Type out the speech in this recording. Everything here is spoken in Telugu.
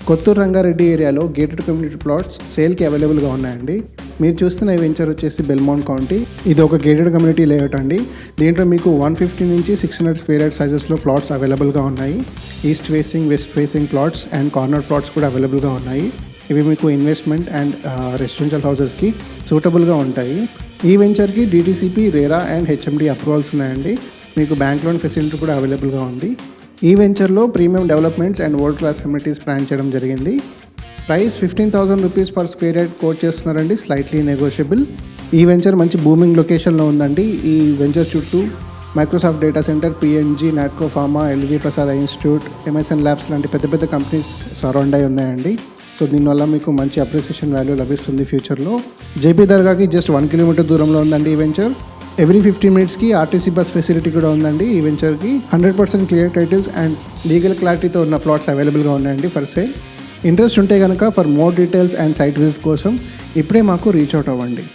కొత్తూరు రంగారెడ్డి ఏరియాలో గేటెడ్ కమ్యూనిటీ ప్లాట్స్ సేల్కి అవైలబుల్గా ఉన్నాయండి. మీరు చూస్తున్న ఈ వెంచర్ వచ్చేసి బెల్మౌంట్ కౌంటీ. ఇది ఒక గేటెడ్ కమ్యూనిటీ లేఅవుట్ అండి. దీంట్లో మీకు 150 నుంచి 600 స్క్వేర్ యార్డ్ సైజెస్లో ప్లాట్స్ అవైలబుల్గా ఉన్నాయి. East facing, west facing plots and corner plots కూడా అవైలబుల్గా ఉన్నాయి. ఇవి మీకు ఇన్వెస్ట్మెంట్ అండ్ రెసిడెన్షియల్ హౌసెస్కి సూటబుల్గా ఉంటాయి. ఈ వెంచర్కి DTCP, RERA and HMD approvals ఉన్నాయండి. మీకు బ్యాంక్ లోన్ ఫెసిలిటీ కూడా అవైలబుల్గా ఉంది. ఈ వెంచర్లో premium developments and world class amenities plan చేయడం జరిగింది. Price 15,000 rupees per square yard quote చేస్తున్నారండి, స్లైట్లీ నెగోషియబుల్. ఈ వెంచర్ మంచి బూమింగ్ లొకేషన్లో ఉందండి. ఈ వెంచర్ చుట్టూ Microsoft data center, PNG, Natco Pharma, LV Prasad institute, MSN labs లాంటి పెద్ద పెద్ద కంపెనీస్ సరౌండ్ అయి ఉన్నాయండి. సో దీనివల్ల మీకు మంచి అప్రిసియేషన్ వాల్యూ లభిస్తుంది ఫ్యూచర్లో. JP దర్గాకి జస్ట్ 1 కిలోమీటర్ దూరంలో ఉందండి ఈ వెంచర్. ఎవ్రీ 15 మినిట్స్కి RTC బస్ ఫెసిలిటీ కూడా ఉందండి. ఈ వెంచర్కి 100% క్లియర్ టైటిల్స్ అండ్ లీగల్ క్లారిటీతో ఉన్న ప్లాట్స్ అవైలబుల్గా ఉన్నాయండి ఫర్ సేల్. ఇంట్రెస్ట్ ఉంటే కనుక for more details and site visit కోసం ఇప్పుడే మాకు రీచ్ అవుట్ అవ్వండి.